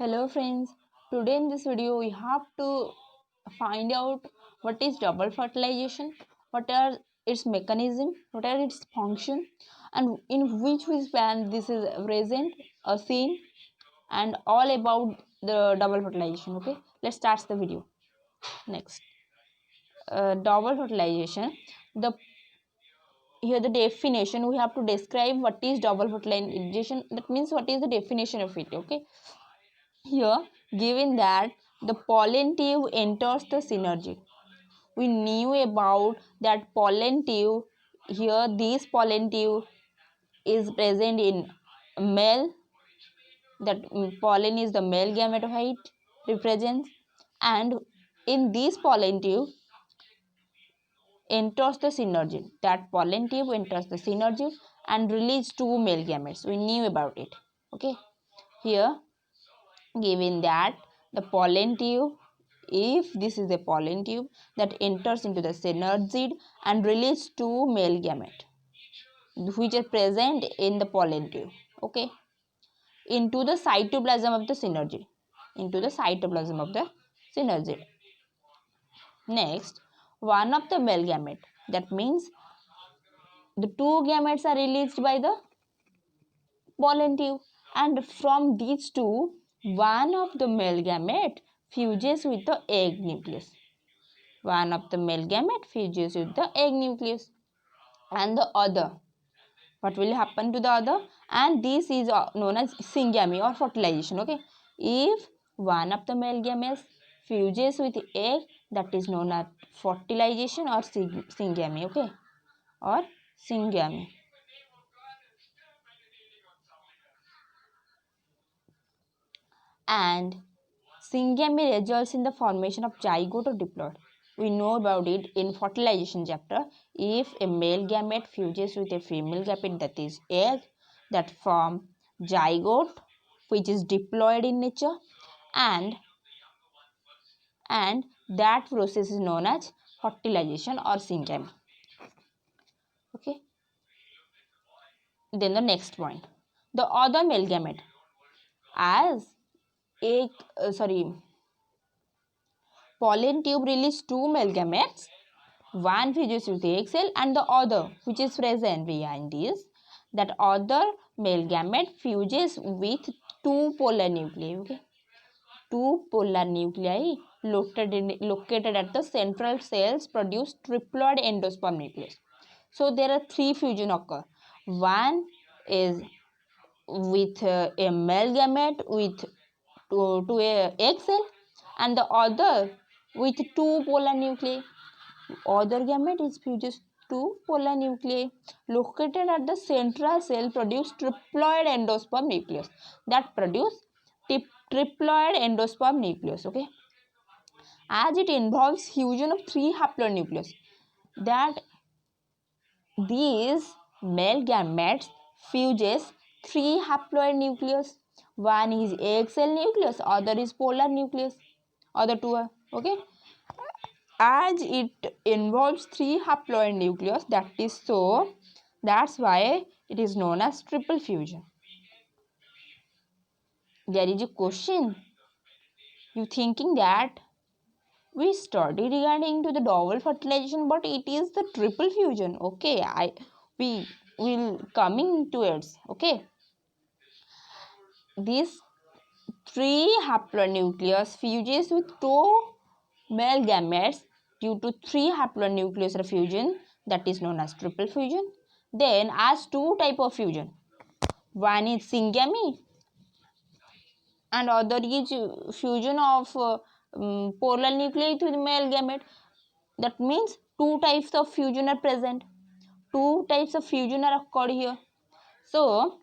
Hello friends, today in this video we have to find out what is double fertilization, what are its mechanism, what are its function, and in which span this is present or seen, and all about the double fertilization. Okay, let's start the video. Next, double fertilization. The Here the definition, we have to describe what is double fertilization. That means what is the definition of it. Okay, here, given that the pollen tube enters the synergy, we knew about that pollen tube. Here, this pollen tube is present in male. That pollen is the male gametophyte represents, and in this pollen tube enters the synergy. That pollen tube enters the synergy and release two male gametes. We knew about it. Okay, here given that the pollen tube, if this is a pollen tube that enters into the synergid and release two male gamete which are present in the pollen tube, okay, into the cytoplasm of the synergid, into the cytoplasm of the synergid. Next, one of the male gamete, that means the two gametes are released by the pollen tube, and from these two, one of the male gamete fuses with the egg nucleus. One of the male gamete fuses with the egg nucleus, and the other, what will happen to the other? And this is known as syngamy or fertilization. Okay, if one of the male gametes fuses with egg, that is known as fertilization or syngamy. Okay, or syngamy. And syngamy results in the formation of zygote or diploid. We know about it in fertilization chapter. If a male gamete fuses with a female gamete, that is egg, that form zygote, which is diploid in nature, and that process is known as fertilization or syngamy. Okay. Then the next point, the other male gamete, as egg, pollen tube release two male gametes. One fuses with the egg cell and the other, which is present behind this, that other male gamete fuses with two polar nuclei. Okay, two polar nuclei located at the central cells produce triploid endosperm nucleus. So there are three fusion occur. One is with a male gamete with to a egg cell, and the other with two polar nuclei. Other gamete is fuses to polar nuclei located at the central cell produce triploid endosperm nucleus, that produce triploid endosperm nucleus. Okay, as it involves fusion of three haploid nucleus, that these male gametes fuses three haploid nucleus. One is egg cell nucleus, other is polar nucleus, other two are. Okay, as it involves three haploid nucleus, that's why it is known as triple fusion. There is a question, you thinking that we studied regarding to the double fertilization, but it is the triple fusion. Okay, we will coming to it. Okay, this three haplonucleus fuses with two male gametes due to three haplonucleus fusion, that is known as triple fusion. Then as two type of fusion, one is syngamy and other is fusion of polar nuclei to the male gamete. That means two types of fusion are present, two types of fusion are occurred here. So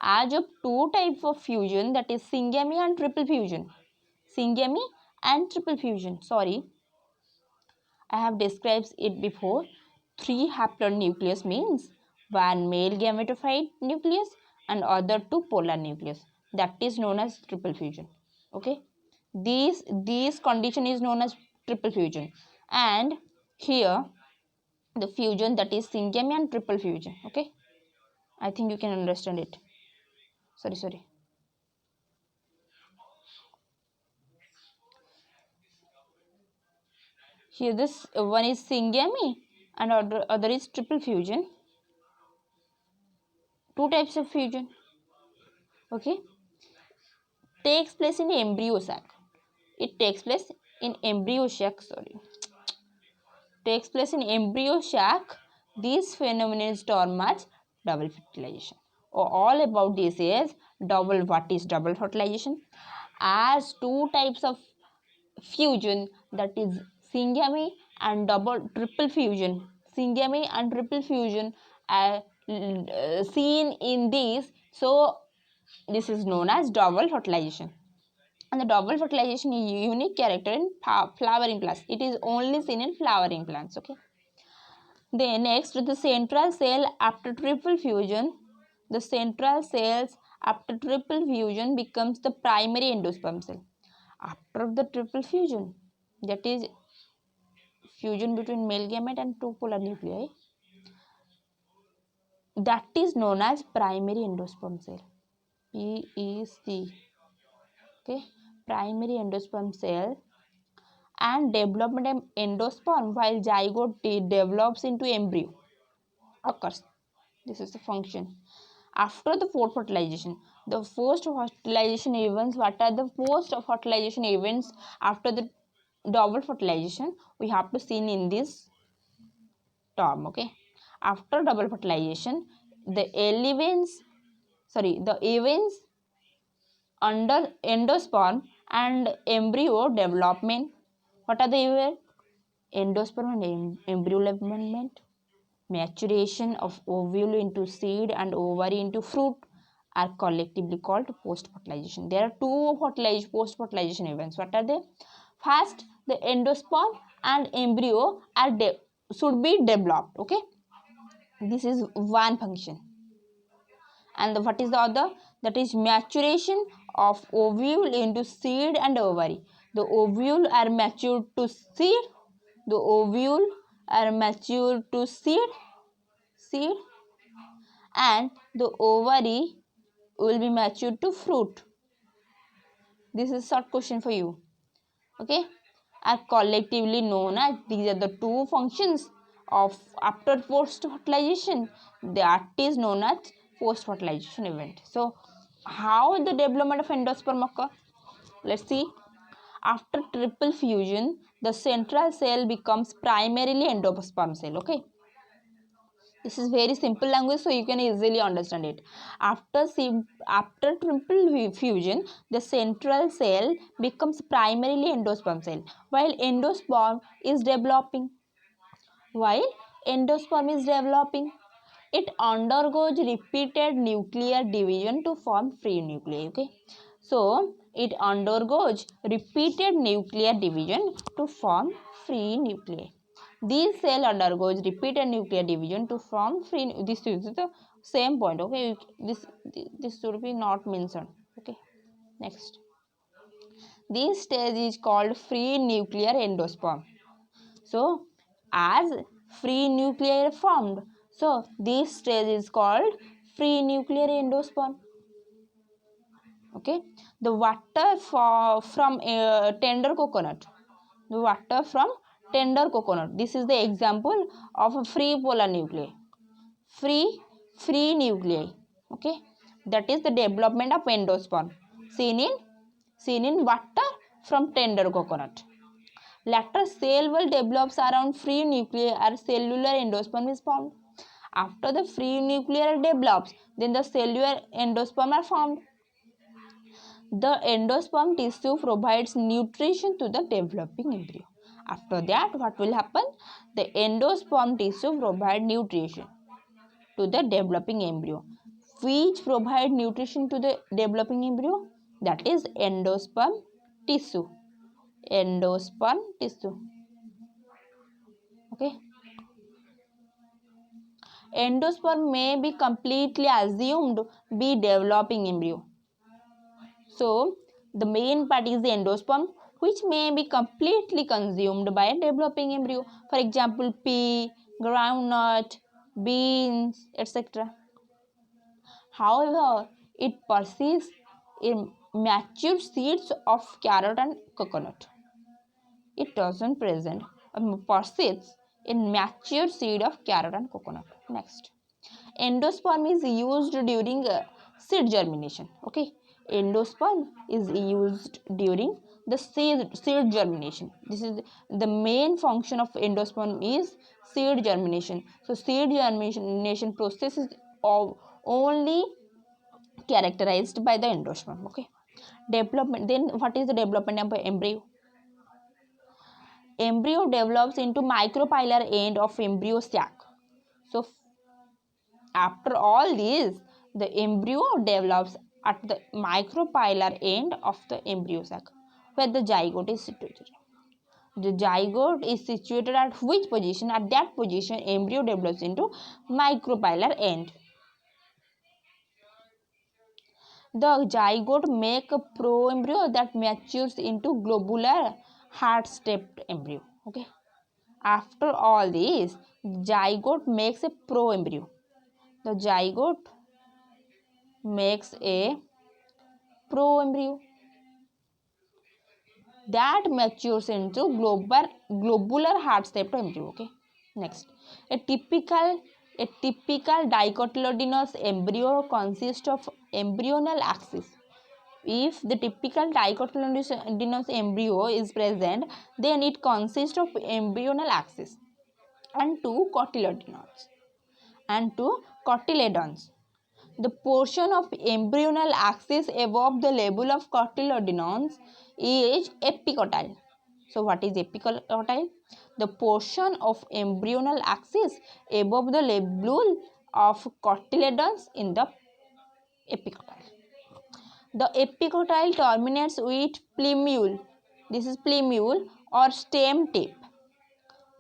as of two types of fusion, that is syngamy and triple fusion, syngamy and triple fusion, sorry, I have described it before. Three haploid nucleus means one male gametophyte nucleus and other two polar nucleus. That is known as triple fusion. Okay, this condition is known as triple fusion, and here the fusion, that is syngamy and triple fusion. Okay, I think you can understand it. Sorry. Here this one is syngamy and other is triple fusion. Two types of fusion. Okay. Takes place in embryo sac. It takes place in embryo sac. Takes place in embryo sac. This phenomenon is termed as double fertilization. All about this is double. What is double fertilization? As two types of fusion, that is syngamy and triple fusion. Syngamy and triple fusion are seen in this. So this is known as double fertilization. And the double fertilization is a unique character in flowering plants. It is only seen in flowering plants. Okay. Then next, the central cell after triple fusion. The central cells after triple fusion becomes the primary endosperm cell. After the triple fusion, that is fusion between male gamete and two polar nuclei, that is known as primary endosperm cell. PEC. Okay, primary endosperm cell. And development of endosperm while zygote develops into embryo occurs. This is the function. After the fourth fertilization, the first fertilization events, what are the post fertilization events after the double fertilization? We have to see in this term. Okay, after double fertilization, the events under endosperm and embryo development. What are the events? Endosperm and embryo development, maturation of ovule into seed and ovary into fruit are collectively called post-fertilization. There are two post-fertilization events. What are they? First, the endosperm and embryo should be developed. Okay, this is one function. And what is the other? That is maturation of ovule into seed and ovary. The ovule are matured to seed. The ovule are matured to seed, and the ovary will be matured to fruit. This is a short question for you. Okay, are collectively known as, these are the two functions of after post fertilization, that is known as post fertilization event. So how the development of endosperm occur? Let's see. After triple fusion, the central cell becomes primarily endosperm cell. Okay, this is very simple language, so you can easily understand it. After triple fusion, the central cell becomes primarily endosperm cell while endosperm is developing. It undergoes repeated nuclear division to form free nuclei. Okay, so it undergoes repeated nuclear division to form free nuclei. These cell undergoes repeated nuclear division to form free. This is the same point. Okay, this should be not mentioned. Okay, next. This stage is called free nuclear endosperm. So as free nuclei are formed, so this stage is called free nuclear endosperm. Okay, the water from tender coconut. The water from tender coconut. This is the example of a free polar nuclei. Free nuclei. Okay, that is the development of endosperm seen in water from tender coconut. Later cell will develops around free nuclei or cellular endosperm is formed. After the free nuclei develops, then the cellular endosperm are formed. The endosperm tissue provides nutrition to the developing embryo. After that, what will happen? The endosperm tissue provide nutrition to the developing embryo. Which provide nutrition to the developing embryo? That is endosperm tissue. Endosperm tissue. Okay. Endosperm may be completely assumed be developing embryo. So the main part is the endosperm, which may be completely consumed by a developing embryo. For example, pea, groundnut, beans, etc. However, it persists in mature seeds of carrot and coconut. It doesn't present persists in mature seed of carrot and coconut. Next, endosperm is used during seed germination. Okay, endosperm is used during the seed germination. This is the main function of endosperm is seed germination. So seed germination process is only characterized by the endosperm. Okay, development. Then what is the development of embryo? Embryo develops into micropylar end of embryo sac. So after all this, the embryo develops at the micropylar end of the embryo sac, where the zygote is situated. The zygote is situated at which position? At that position, embryo develops into micropylar end. The zygote make a proembryo that matures into globular heart-shaped embryo. Okay. After all this, zygote makes a proembryo. The zygote makes a proembryo that matures into globular heart-shaped embryo. Okay. Next, a typical dicotyledonous embryo consists of embryonal axis. If the typical dicotyledonous embryo is present, then it consists of embryonal axis and two cotyledons. The portion of embryonal axis above the level of cotyledons is epicotyle. So what is epicotyle? The portion of embryonal axis above the level of cotyledons in the epicotyle. The epicotyle terminates with plumule. This is plumule or stem tip.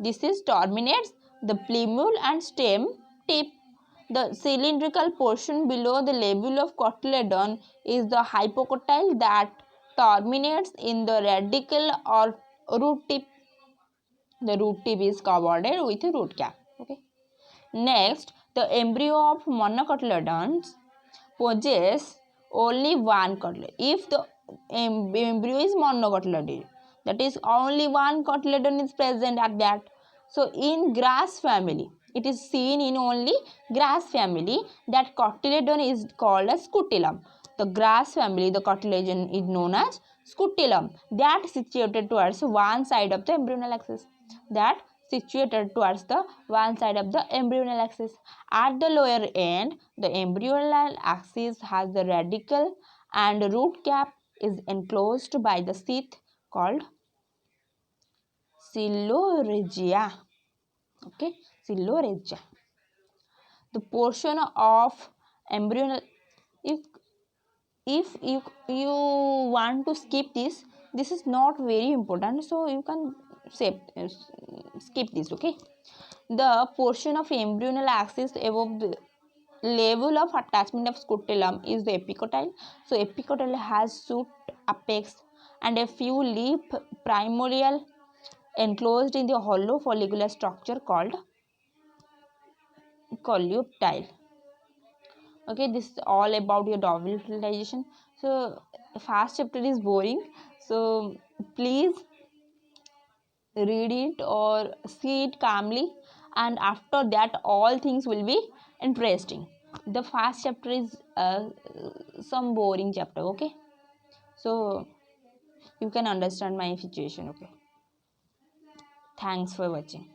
This is terminates the plumule and stem tip. The cylindrical portion below the level of cotyledon is the hypocotyle that terminates in the radicle or root tip. The root tip is covered with a root cap. Okay. Next, the embryo of monocotyledons possess only one cotyledon. If the embryo is monocotyledon, that is only one cotyledon is present at that. So in grass family, it is seen in only grass family that cotyledon is called as scutellum. The grass family, the cotyledon is known as scutellum, that situated towards one side of the embryonal axis. That situated towards the one side of the embryonal axis. At the lower end, the embryonal axis has the radicle and root cap is enclosed by the sheath called coeloregia. Okay, coeloregia. The portion of embryonal, if you want to skip this, this is not very important, so you can skip this. Okay, the portion of embryonal axis above the level of attachment of scutellum is the epicotyle. So epicotyle has shoot apex and a few leaf primordial enclosed in the hollow follicular structure called coleoptile. Okay, this is all about your double fertilization. So first chapter is boring, so please read it or see it calmly, and after that all things will be interesting. The first chapter is some boring chapter. Okay, so you can understand my situation. Okay, thanks for watching.